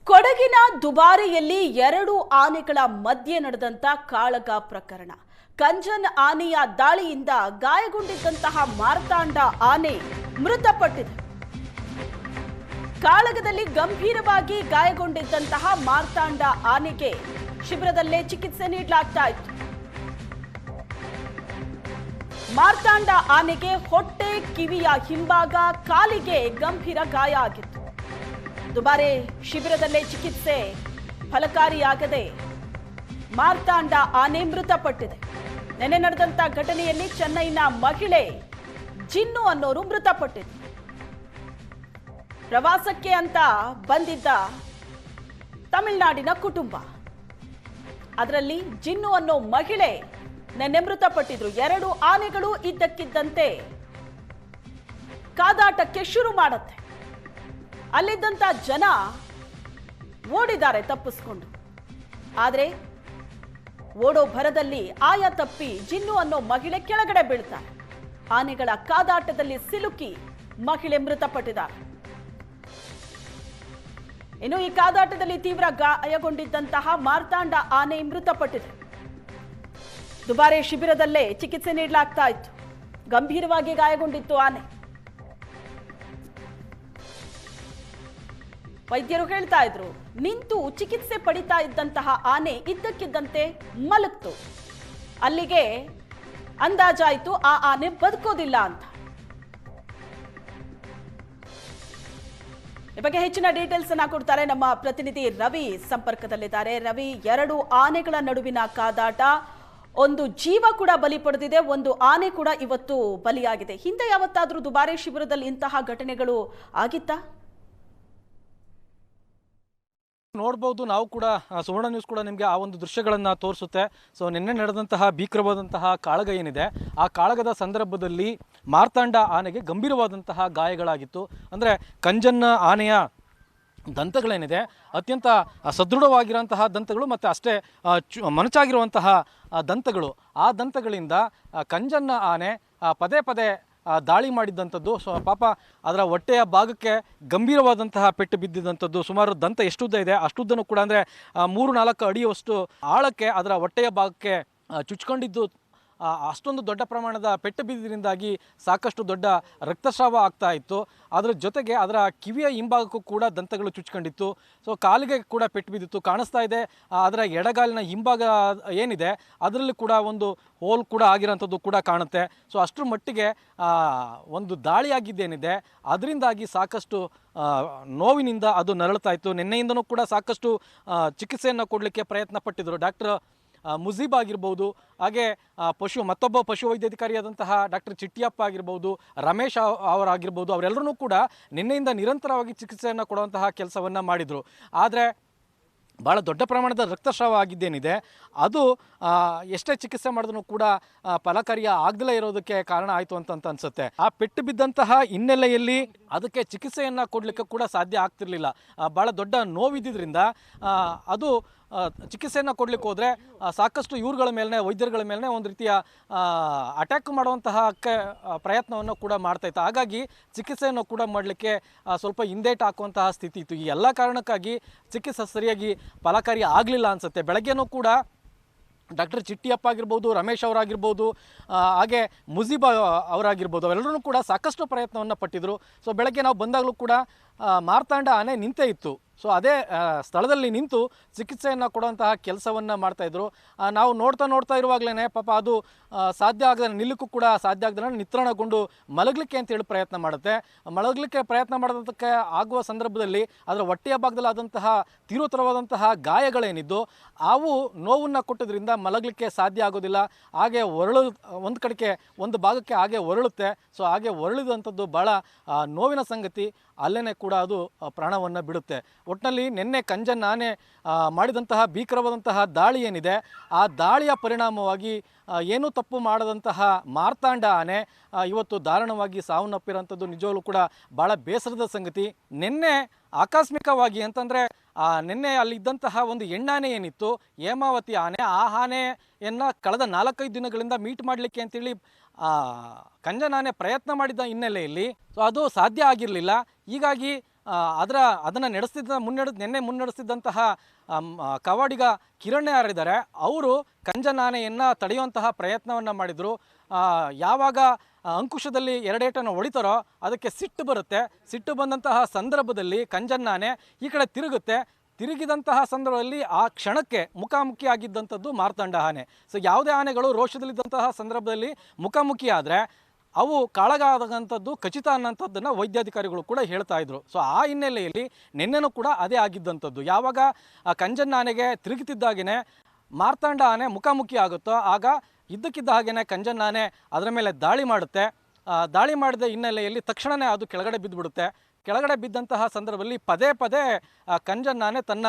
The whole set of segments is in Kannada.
ಕೊಡಗಿನ ದುಬಾರಿಯಲ್ಲಿ ಎರಡು ಆನೆಗಳ ಮಧ್ಯೆ ನಡೆದಂತ ಕಾಳಗ ಪ್ರಕರಣ. ಕಂಜನ್ ಆನೆಯ ದಾಳಿಯಿಂದ ಗಾಯಗೊಂಡಿದ್ದಂತಹ ಮಾರ್ತಾಂಡ ಆನೆ ಮೃತಪಟ್ಟಿದೆ. ಕಾಳಗದಲ್ಲಿ ಗಂಭೀರವಾಗಿ ಗಾಯಗೊಂಡಿದ್ದಂತಹ ಮಾರ್ತಾಂಡ ಆನೆಗೆ ಶಿಬಿರದಲ್ಲೇ ಚಿಕಿತ್ಸೆ ನೀಡಲಾಗ್ತಾ ಇತ್ತು. ಮಾರ್ತಾಂಡ ಆನೆಗೆ ಹೊಟ್ಟೆ, ಕಿವಿಯ ಹಿಂಭಾಗ, ಕಾಲಿಗೆ ಗಂಭೀರ ಗಾಯ ಆಗಿತ್ತು. ದುಬಾರೆ ಶಿಬಿರದಲ್ಲೇ ಚಿಕಿತ್ಸೆ ಫಲಕಾರಿಯಾಗದೆ ಮಾರ್ತಾಂಡ ಆನೆ ಮೃತಪಟ್ಟಿದೆ. ನೆನೆ ನಡೆದಂತ ಘಟನೆಯಲ್ಲಿ ಚೆನ್ನೈನ ಮಹಿಳೆ ಜಿನ್ನು ಅನ್ನೋರು ಮೃತಪಟ್ಟಿದೆ. ಪ್ರವಾಸಕ್ಕೆ ಅಂತ ಬಂದಿದ್ದ ತಮಿಳುನಾಡಿನ ಕುಟುಂಬ, ಅದರಲ್ಲಿ ಜಿನ್ನು ಅನ್ನೋ ಮಹಿಳೆ ನೆನ್ನೆ ಮೃತಪಟ್ಟಿದ್ರು. ಎರಡು ಆನೆಗಳು ಇದ್ದಕ್ಕಿದ್ದಂತೆ ಕಾದಾಟಕ್ಕೆ ಶುರು ಮಾಡುತ್ತೆ. ಅಲ್ಲಿದ್ದಂತ ಜನ ಓಡಿದ್ದಾರೆ ತಪ್ಪಿಸ್ಕೊಂಡು. ಆದರೆ ಓಡೋ ಭರದಲ್ಲಿ ಆಯ ತಪ್ಪಿ ಜಿನ್ನು ಅನ್ನೋ ಮಹಿಳೆ ಕೆಳಗಡೆ ಬೀಳ್ತಾರೆ. ಆನೆಗಳ ಕಾದಾಟದಲ್ಲಿ ಸಿಲುಕಿ ಮಹಿಳೆ ಮೃತಪಟ್ಟಿದ್ದಾರೆ. ಇನ್ನು ಈ ಕಾದಾಟದಲ್ಲಿ ತೀವ್ರ ಗಾಯಗೊಂಡಿದ್ದಂತಹ ಮಾರ್ತಾಂಡ ಆನೆ ಮೃತಪಟ್ಟಿದೆ. ದುಬಾರೆ ಶಿಬಿರದಲ್ಲೇ ಚಿಕಿತ್ಸೆ ನೀಡಲಾಗ್ತಾ ಇತ್ತು. ಗಂಭೀರವಾಗಿ ಗಾಯಗೊಂಡಿತ್ತು ಆನೆ. ವೈದ್ಯರು ಹೇಳ್ತಾ ಇದ್ರು, ನಿಂತು ಚಿಕಿತ್ಸೆ ಪಡಿತಾ ಇದ್ದಂತಹ ಆನೆ ಇದ್ದಕ್ಕಿದ್ದಂತೆ ಮಲಗ್ತು. ಅಲ್ಲಿಗೆ ಅಂದಾಜಾಯಿತು ಆ ಆನೆ ಬದುಕೋದಿಲ್ಲ ಅಂತ. ಈ ಬಗ್ಗೆ ಹೆಚ್ಚಿನ ಡೀಟೇಲ್ಸ್ ಅನ್ನ ಕೊಡ್ತಾರೆ ನಮ್ಮ ಪ್ರತಿನಿಧಿ ರವಿ ಸಂಪರ್ಕದಲ್ಲಿದ್ದಾರೆ. ರವಿ, ಎರಡು ಆನೆಗಳ ನಡುವಿನ ಕಾದಾಟ, ಒಂದು ಜೀವ ಕೂಡ ಬಲಿ ಪಡೆದಿದೆ, ಒಂದು ಆನೆ ಕೂಡ ಇವತ್ತು ಬಲಿಯಾಗಿದೆ. ಹಿಂದೆ ಯಾವತ್ತಾದ್ರೂ ದುಬಾರೆ ಶಿಬಿರದಲ್ಲಿ ಇಂತಹ ಘಟನೆಗಳು ಆಗಿತ್ತಾ? ನೋಡ್ಬೋದು, ನಾವು ಕೂಡ ಸುವರ್ಣ ನ್ಯೂಸ್ ಕೂಡ ನಿಮಗೆ ಆ ಒಂದು ದೃಶ್ಯಗಳನ್ನು ತೋರಿಸುತ್ತೆ. ಸೊ ನಿನ್ನೆ ನಡೆದಂತಹ ಭೀಕರವಾದಂತಹ ಕಾಳಗ ಏನಿದೆ, ಆ ಕಾಳಗದ ಸಂದರ್ಭದಲ್ಲಿ ಮಾರ್ತಾಂಡ ಆನೆಗೆ ಗಂಭೀರವಾದಂತಹ ಗಾಯಗಳಾಗಿತ್ತು. ಅಂದರೆ ಕಂಜನ್ನ ಆನೆಯ ದಂತಗಳೇನಿದೆ ಅತ್ಯಂತ ಸದೃಢವಾಗಿರುವಂತಹ ದಂತಗಳು ಮತ್ತು ಅಷ್ಟೇ ಮನಚಾಗಿರುವಂತಹ ದಂತಗಳು. ಆ ದಂತಗಳಿಂದ ಕಂಜನ್ನ ಆನೆ ಪದೇ ಪದೇ ದಾಳಿ ಮಾಡಿದ್ದಂಥದ್ದು. ಸೊ ಪಾಪ ಅದರ ಹೊಟ್ಟೆಯ ಭಾಗಕ್ಕೆ ಗಂಭೀರವಾದಂತಹ ಪೆಟ್ಟು ಬಿದ್ದಿದ್ದಂಥದ್ದು. ಸುಮಾರು ದಂತ ಎಷ್ಟುದ್ದ ಇದೆ ಅಷ್ಟುದ್ದನೂ ಕೂಡ ಅಂದರೆ 3-4 ಅಡಿಯಷ್ಟು ಆಳಕ್ಕೆ ಅದರ ಹೊಟ್ಟೆಯ ಭಾಗಕ್ಕೆ ಚುಚ್ಕೊಂಡಿದ್ದು. ಅಷ್ಟೊಂದು ದೊಡ್ಡ ಪ್ರಮಾಣದ ಪೆಟ್ಟು ಬಿದ್ದಿದ್ದರಿಂದಾಗಿ ಸಾಕಷ್ಟು ದೊಡ್ಡ ರಕ್ತಸ್ರಾವ ಆಗ್ತಾ ಇತ್ತು. ಅದರ ಜೊತೆಗೆ ಅದರ ಕಿವಿಯ ಹಿಂಭಾಗಕ್ಕೂ ಕೂಡ ದಂತಗಳು ಚುಚ್ಕೊಂಡಿತ್ತು. ಸೊ ಕಾಲಿಗೆ ಕೂಡ ಪೆಟ್ಟು ಬಿದ್ದಿತ್ತು. ಕಾಣಿಸ್ತಾ ಇದೆ ಅದರ ಎಡಗಾಲಿನ ಹಿಂಭಾಗ ಏನಿದೆ ಅದರಲ್ಲಿ ಕೂಡ ಒಂದು ಹೋಲ್ ಕೂಡ ಆಗಿರೋಂಥದ್ದು ಕೂಡ ಕಾಣುತ್ತೆ. ಸೊ ಅಷ್ಟರ ಮಟ್ಟಿಗೆ ಒಂದು ದಾಳಿಯಾಗಿದ್ದೇನಿದೆ ಅದರಿಂದಾಗಿ ಸಾಕಷ್ಟು ನೋವಿನಿಂದ ಅದು ನರಳುತ್ತಾ ಇತ್ತು. ನಿನ್ನೆಯಿಂದನೂ ಕೂಡ ಸಾಕಷ್ಟು ಚಿಕಿತ್ಸೆಯನ್ನು ಕೊಡಲಿಕ್ಕೆ ಪ್ರಯತ್ನ ಪಟ್ಟಿದ್ದರು. ಡಾಕ್ಟರ್ ಮುಜೀಬ್ ಆಗಿರ್ಬೋದು, ಹಾಗೆ ಮತ್ತೊಬ್ಬ ಪಶು ವೈದ್ಯಾಧಿಕಾರಿಯಾದಂತಹ ಡಾಕ್ಟರ್ ಚಿಟ್ಟಿಯಪ್ಪ ಆಗಿರ್ಬೋದು, ರಮೇಶ್ ಅವರಾಗಿರ್ಬೋದು, ಅವರೆಲ್ಲರೂ ಕೂಡ ನಿನ್ನೆಯಿಂದ ನಿರಂತರವಾಗಿ ಚಿಕಿತ್ಸೆಯನ್ನು ಕೊಡುವಂತಹ ಕೆಲಸವನ್ನು ಮಾಡಿದರು. ಆದರೆ ಭಾಳ ದೊಡ್ಡ ಪ್ರಮಾಣದ ರಕ್ತಸ್ರಾವ ಆಗಿದ್ದೇನಿದೆ ಅದು ಎಷ್ಟೇ ಚಿಕಿತ್ಸೆ ಮಾಡಿದ್ರೂ ಕೂಡ ಫಲಕಾರಿಯ ಆಗದಲೇ ಇರೋದಕ್ಕೆ ಕಾರಣ ಆಯಿತು ಅಂತ ಅನಿಸುತ್ತೆ. ಆ ಪೆಟ್ಟು ಬಿದ್ದಂತಹ ಹಿನ್ನೆಲೆಯಲ್ಲಿ ಅದಕ್ಕೆ ಚಿಕಿತ್ಸೆಯನ್ನು ಕೊಡಲಿಕ್ಕೆ ಕೂಡ ಸಾಧ್ಯ ಆಗ್ತಿರ್ಲಿಲ್ಲ. ಭಾಳ ದೊಡ್ಡ ನೋವಿದ್ದಿದ್ದರಿಂದ ಅದು ಚಿಕಿತ್ಸೆಯನ್ನು ಕೊಡಲಿಕ್ಕೆ ಹೋದರೆ ಸಾಕಷ್ಟು ಇವ್ರುಗಳ ಮೇಲೆ, ವೈದ್ಯರುಗಳ ಮೇಲೆ ಒಂದು ರೀತಿಯ ಅಟ್ಯಾಕ್ ಮಾಡುವಂತಹ ಪ್ರಯತ್ನವನ್ನು ಕೂಡ ಮಾಡ್ತಾಯಿತ್ತು. ಹಾಗಾಗಿ ಚಿಕಿತ್ಸೆಯನ್ನು ಕೂಡ ಮಾಡಲಿಕ್ಕೆ ಸ್ವಲ್ಪ ಹಿಂದೇಟು ಹಾಕುವಂತಹ ಸ್ಥಿತಿ ಇತ್ತು. ಈ ಎಲ್ಲ ಕಾರಣಕ್ಕಾಗಿ ಚಿಕಿತ್ಸೆ ಸರಿಯಾಗಿ ಫಲಕಾರಿ ಆಗಲಿಲ್ಲ ಅನಿಸುತ್ತೆ. ಬೆಳಗ್ಗೆನೂ ಕೂಡ ಡಾಕ್ಟರ್ ಚಿಟ್ಟಿಯಪ್ಪ ಆಗಿರ್ಬೋದು, ರಮೇಶ್ ಅವರಾಗಿರ್ಬೋದು, ಹಾಗೆ ಮುಜೀಬ್ ಅವರಾಗಿರ್ಬೋದು, ಅವೆಲ್ಲರೂ ಕೂಡ ಸಾಕಷ್ಟು ಪ್ರಯತ್ನವನ್ನು ಪಟ್ಟಿದ್ರು. ಸೊ ಬೆಳಗ್ಗೆ ನಾವು ಬಂದಾಗಲೂ ಕೂಡ ಮಾರ್ತಾಂಡ ಆನೆ ನಿಂತೇ ಇತ್ತು. ಸೊ ಅದೇ ಸ್ಥಳದಲ್ಲಿ ನಿಂತು ಚಿಕಿತ್ಸೆಯನ್ನು ಕೊಡುವಂತಹ ಕೆಲಸವನ್ನು ಮಾಡ್ತಾಯಿದ್ರು. ನಾವು ನೋಡ್ತಾ ಇರುವಾಗಲೇ ಪಾಪ ಅದು ಸಾಧ್ಯ ಆಗದೆ ನಿಲ್ಲಕ್ಕೂ ಕೂಡ ಸಾಧ್ಯ ಆಗದೆ ನಿತ್ರಾಣಗೊಂಡು ಮಲಗಲಿಕ್ಕೆ ಅಂತೇಳಿ ಪ್ರಯತ್ನ ಮಾಡುತ್ತೆ. ಮಲಗಲಿಕ್ಕೆ ಪ್ರಯತ್ನ ಮಾಡೋದಕ್ಕೆ ಆಗುವ ಸಂದರ್ಭದಲ್ಲಿ ಅದರ ಹೊಟ್ಟೆಯ ಭಾಗದಲ್ಲಿ ಆದಂತಹ ತೀವ್ರತರವಾದಂತಹ ಗಾಯಗಳೇನಿದ್ದು ಅವು ನೋವನ್ನು ಕೊಟ್ಟೋದ್ರಿಂದ ಮಲಗಲಿಕ್ಕೆ ಸಾಧ್ಯ ಆಗೋದಿಲ್ಲ. ಹಾಗೆ ಒಂದು ಕಡೆಗೆ ಒಂದು ಭಾಗಕ್ಕೆ ಹಾಗೆ ಹೊರಳುತ್ತೆ. ಸೊ ಹಾಗೆ ಹೊರಳಿದಂಥದ್ದು ಭಾಳ ನೋವಿನ ಸಂಗತಿ. ಅಲ್ಲೇ ಕೂಡ ಅದು ಪ್ರಾಣವನ್ನು ಬಿಡುತ್ತೆ. ಒಟ್ಟಿನಲ್ಲಿ ನಿನ್ನೆ ಕಂಜನ್ ಆನೆ ಮಾಡಿದಂತಹ ಭೀಕರವಾದಂತಹ ದಾಳಿ ಏನಿದೆ ಆ ದಾಳಿಯ ಪರಿಣಾಮವಾಗಿ ಏನೂ ತಪ್ಪು ಮಾಡದಂತಹ ಮಾರ್ತಾಂಡ ಆನೆ ಇವತ್ತು ದಾರುಣವಾಗಿ ಸಾವನ್ನಪ್ಪಿರೋಂಥದ್ದು ನಿಜವಾಗ್ಲೂ ಕೂಡ ಭಾಳ ಬೇಸರದ ಸಂಗತಿ. ನಿನ್ನೆ ಆಕಸ್ಮಿಕವಾಗಿ ಅಂತಂದರೆ ನಿನ್ನೆ ಅಲ್ಲಿದ್ದಂತಹ ಒಂದು ಹೆಣ್ಣಾನೆ ಏನಿತ್ತು, ಹೇಮಾವತಿ ಆನೆ, ಆ ಆನೆಯನ್ನು ಕಳೆದ 4-5 ದಿನಗಳಿಂದ ಮೀಟ್ ಮಾಡಲಿಕ್ಕೆ ಅಂತೇಳಿ ಕಂಜನ್ ಆನೆ ಪ್ರಯತ್ನ ಮಾಡಿದ ಹಿನ್ನೆಲೆಯಲ್ಲಿ ಸೊ ಅದು ಸಾಧ್ಯ ಆಗಿರಲಿಲ್ಲ. ಹೀಗಾಗಿ ಅದನ್ನು ನಿನ್ನೆ ಮುನ್ನಡೆಸ್ತಿದ್ದಂತಹ ಕವಾಡಿಗ ಕಿರಣ್ ಯಾರಿದ್ದಾರೆ ಅವರು ಕಂಜನಾನೆಯನ್ನು ತಡೆಯುವಂತಹ ಪ್ರಯತ್ನವನ್ನು ಮಾಡಿದರು. ಯಾವಾಗ ಅಂಕುಶದಲ್ಲಿ ಎರಡೇಟನ್ನು ಹೊಡಿತಾರೋ ಅದಕ್ಕೆ ಸಿಟ್ಟು ಬರುತ್ತೆ. ಸಿಟ್ಟು ಬಂದಂತಹ ಸಂದರ್ಭದಲ್ಲಿ ಕಂಜನಾನೆ ಈ ಕಡೆ ತಿರುಗಿದಂತಹ ಸಂದರ್ಭದಲ್ಲಿ ಆ ಕ್ಷಣಕ್ಕೆ ಮುಖಾಮುಖಿ ಆಗಿದ್ದಂಥದ್ದು ಮಾರ್ತಾಂಡ ಆನೆ. ಸೊ ಯಾವುದೇ ಆನೆಗಳು ರೋಷದಲ್ಲಿದ್ದಂತಹ ಸಂದರ್ಭದಲ್ಲಿ ಮುಖಾಮುಖಿ ಆದರೆ ಅವು ಕಾಳಗ ಆದಂಥದ್ದು ಖಚಿತ ಅನ್ನೋಂಥದ್ದನ್ನು ವೈದ್ಯಾಧಿಕಾರಿಗಳು ಕೂಡ ಹೇಳ್ತಾ ಇದ್ರು. ಸೊ ಆ ಹಿನ್ನೆಲೆಯಲ್ಲಿ ನಿನ್ನೆನೂ ಕೂಡ ಅದೇ ಆಗಿದ್ದಂಥದ್ದು. ಯಾವಾಗ ಕಂಜನಾನೆಗೆ ತಿರುಗುತ್ತಿದ್ದಾಗೇ ಮಾರ್ತಾಂಡ ಆನೆ ಮುಖಾಮುಖಿ ಆಗುತ್ತೋ ಆಗ ಇದ್ದಕ್ಕಿದ್ದ ಹಾಗೆಯೇ ಕಂಜನಾನೆ ಅದರ ಮೇಲೆ ದಾಳಿ ಮಾಡುತ್ತೆ. ದಾಳಿ ಮಾಡಿದ ಹಿನ್ನೆಲೆಯಲ್ಲಿ ತಕ್ಷಣವೇ ಅದು ಕೆಳಗಡೆ ಬಿದ್ದುಬಿಡುತ್ತೆ. ಕೆಳಗಡೆ ಬಿದ್ದಂತಹ ಸಂದರ್ಭದಲ್ಲಿ ಪದೇ ಪದೇ ಕಂಜನಾನೆ ತನ್ನ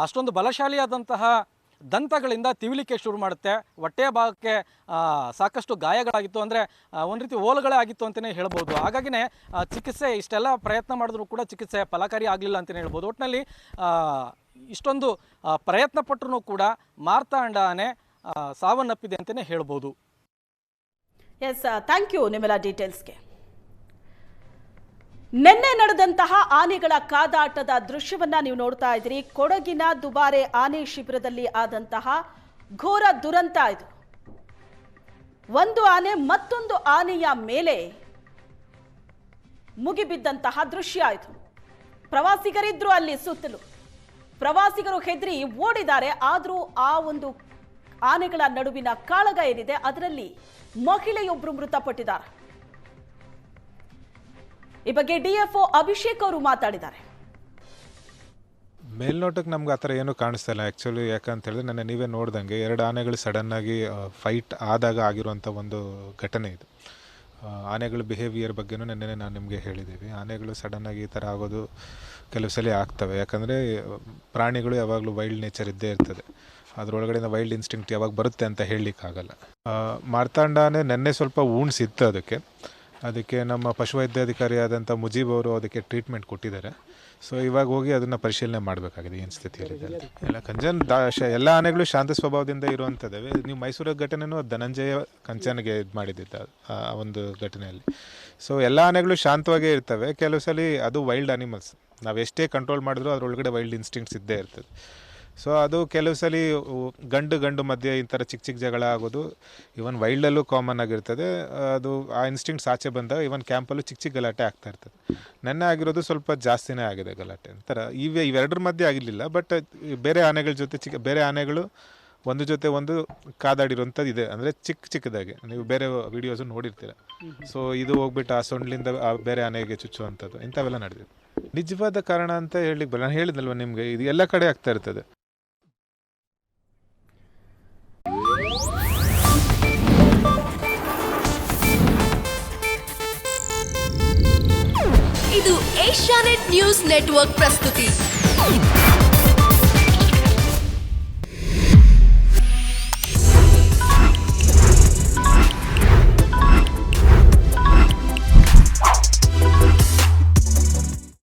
ಅಷ್ಟೊಂದು ಬಲಶಾಲಿಯಾದಂತಹ ದಂತಗಳಿಂದ ತಿವಿಲಿಕ್ಕೆ ಶುರು ಮಾಡುತ್ತೆ. ಹೊಟ್ಟೆಯ ಭಾಗಕ್ಕೆ ಸಾಕಷ್ಟು ಗಾಯಗಳಾಗಿತ್ತು, ಅಂದರೆ ಒಂದು ರೀತಿ ಓಲುಗಳೇ ಆಗಿತ್ತು ಅಂತಲೇ ಹೇಳ್ಬೋದು. ಹಾಗಾಗಿನೇ ಚಿಕಿತ್ಸೆ ಇಷ್ಟೆಲ್ಲ ಪ್ರಯತ್ನ ಮಾಡಿದ್ರೂ ಕೂಡ ಚಿಕಿತ್ಸೆ ಫಲಕಾರಿ ಆಗಲಿಲ್ಲ ಅಂತಲೇ ಹೇಳ್ಬೋದು. ಒಟ್ಟಿನಲ್ಲಿ ಇಷ್ಟೊಂದು ಪ್ರಯತ್ನ ಪಟ್ಟರೂ ಕೂಡ ಮಾರ್ತಾಂಡ ಆನೆ ಸಾವನ್ನಪ್ಪಿದೆ ಅಂತಲೇ ಹೇಳ್ಬೋದು. ಎಸ್, ಥ್ಯಾಂಕ್ ಯು ನಿಮ್ಮೆಲ್ಲ ಡೀಟೇಲ್ಸ್ಗೆ. ನಿನ್ನೆ ನಡೆದಂತಹ ಆನೆಗಳ ಕಾದಾಟದ ದೃಶ್ಯವನ್ನ ನೀವು ನೋಡ್ತಾ ಇದ್ದೀರಿ. ಕೊಡಗಿನ ದುಬಾರೆ ಆನೆ ಶಿಬಿರದಲ್ಲಿ ಆದಂತಹ ಘೋರ ದುರಂತ ಇದು. ಒಂದು ಆನೆ ಮತ್ತೊಂದು ಆನೆಯ ಮೇಲೆ ಮುಗಿಬಿದ್ದಂತಹ ದೃಶ್ಯ ಇದು. ಪ್ರವಾಸಿಗರಿದ್ರು ಅಲ್ಲಿ ಸುತ್ತಲೂ. ಪ್ರವಾಸಿಗರು ಹೆದರಿ ಓಡಿದ್ದಾರೆ. ಆದರೂ ಆ ಒಂದು ಆನೆಗಳ ನಡುವಿನ ಕಾಳಗ ಏನಿದೆ ಅದರಲ್ಲಿ ಮಹಿಳೆಯೊಬ್ಬರು ಮೃತಪಟ್ಟಿದ್ದಾರೆ. ಈ ಬಗ್ಗೆ ಡಿಎಫ್ಒ ಅಭಿಷೇಕ್ ಅವರು ಮಾತಾಡಿದ್ದಾರೆ. ಮೇಲ್ನೋಟಕ್ಕೆ ನಮ್ಗೆ ಆ ಥರ ಏನೂ ಕಾಣಿಸ್ತಾ ಇಲ್ಲ ಆ್ಯಕ್ಚುಲಿ. ಯಾಕಂತ ಹೇಳಿದ್ರೆ ನನ್ನ ನೀವೇ ನೋಡ್ದಂಗೆ 2 ಆನೆಗಳು ಸಡನ್ನಾಗಿ ಫೈಟ್ ಆದಾಗ ಆಗಿರುವಂಥ ಒಂದು ಘಟನೆ ಇದು. ಆನೆಗಳ ಬಿಹೇವಿಯರ್ ಬಗ್ಗೆನೂ ನೆನ್ನೆ ನಾನು ನಿಮಗೆ ಹೇಳಿದ್ದೀವಿ. ಆನೆಗಳು ಸಡನ್ನಾಗಿ ಈ ಥರ ಆಗೋದು ಕೆಲವು ಸಲ ಆಗ್ತವೆ. ಯಾಕಂದರೆ ಪ್ರಾಣಿಗಳು ಯಾವಾಗಲೂ ವೈಲ್ಡ್ ನೇಚರ್ ಇದ್ದೇ ಇರ್ತದೆ. ಅದರೊಳಗಡೆ ವೈಲ್ಡ್ ಇನ್ಸ್ಟಿಂಕ್ಟ್ ಯಾವಾಗ ಬರುತ್ತೆ ಅಂತ ಹೇಳಲಿಕ್ಕಾಗಲ್ಲ. ಮಾರ್ತಾಂಡ ಆನೆ ನೆನ್ನೆ ಸ್ವಲ್ಪ ವೂಂಡ್ಸ್ ಇತ್ತು. ಅದಕ್ಕೆ ನಮ್ಮ ಪಶುವೈದ್ಯಾಧಿಕಾರಿ ಆದಂಥ ಮುಜೀಬ್ ಅವರು ಅದಕ್ಕೆ ಟ್ರೀಟ್ಮೆಂಟ್ ಕೊಟ್ಟಿದ್ದಾರೆ. ಸೊ ಇವಾಗ ಹೋಗಿ ಅದನ್ನು ಪರಿಶೀಲನೆ ಮಾಡಬೇಕಾಗಿದೆ ಏನು ಸ್ಥಿತಿಯಲ್ಲಿದೆ. ಎಲ್ಲ ಆನೆಗಳು ಶಾಂತ ಸ್ವಭಾವದಿಂದ ಇರುವಂಥದ್ದಾವೆ. ನೀವು ಮೈಸೂರು ಘಟನೆಯೂ ಧನಂಜಯ ಕಂಚನ್ಗೆ ಇದು ಮಾಡಿದ್ದಿದ್ದ ಆ ಒಂದು ಘಟನೆಯಲ್ಲಿ. ಸೊ ಎಲ್ಲ ಆನೆಗಳು ಶಾಂತವಾಗೇ ಇರ್ತವೆ. ಕೆಲವು ಸಲ ಅದು ವೈಲ್ಡ್ ಅನಿಮಲ್ಸ್, ನಾವು ಎಷ್ಟೇ ಕಂಟ್ರೋಲ್ ಮಾಡಿದ್ರೂ ಅದರೊಳಗಡೆ ವೈಲ್ಡ್ ಇನ್ಸ್ಟಿಂಕ್ಟ್ಸ್ ಇದ್ದೇ ಇರ್ತದೆ. ಸೊ ಅದು ಕೆಲವು ಸಲ ಗಂಡು ಮಧ್ಯೆ ಈ ಥರ ಚಿಕ್ಕ ಜಗಳ ಆಗೋದು ಇವನ್ ವೈಲ್ಡಲ್ಲೂ ಕಾಮನ್ ಆಗಿರ್ತದೆ. ಅದು ಆ ಇನ್ಸ್ಟಿಂಕ್ಟ್ಸ್ ಆಚೆ ಬಂದಾಗ ಇವನ್ ಕ್ಯಾಂಪಲ್ಲೂ ಚಿಕ್ಕ ಗಲಾಟೆ ಆಗ್ತಾ ಇರ್ತದೆ. ನೆನ್ನೆ ಆಗಿರೋದು ಸ್ವಲ್ಪ ಜಾಸ್ತಿನೇ ಆಗಿದೆ ಗಲಾಟೆ. ಒಂಥರ ಇವೆರಡರ ಮಧ್ಯೆ ಆಗಿರಲಿಲ್ಲ. ಬಟ್ ಬೇರೆ ಆನೆಗಳ ಜೊತೆ ಬೇರೆ ಆನೆಗಳು ಒಂದು ಜೊತೆ ಒಂದು ಕಾದಾಡಿರೋಂಥದ್ದು ಇದೆ. ಅಂದರೆ ಚಿಕ್ಕದಾಗಿ ನೀವು ಬೇರೆ ವಿಡಿಯೋಸು ನೋಡಿರ್ತೀರ. ಸೊ ಇದು ಹೋಗ್ಬಿಟ್ಟು ಆ ಸೊಂಡ್ಲಿಂದ ಬೇರೆ ಆನೆಗೆ ಚುಚ್ಚುವಂಥದ್ದು ಇಂಥವೆಲ್ಲ ನಡೆದಿದೆ. ನಿಜವಾದ ಕಾರಣ ಅಂತ ಹೇಳಲಿಕ್ಕೆ ಬರಲ್ಲ. ನಾನು ಹೇಳಿದ್ನಲ್ವ ನಿಮಗೆ, ಇದು ಎಲ್ಲ ಕಡೆ ಆಗ್ತಾ ಇರ್ತದೆ. ಇದು ಏಷ್ಯಾನೆಟ್ ನ್ಯೂಸ್ ನೆಟ್ವರ್ಕ್ ಪ್ರಸ್ತುತಿ.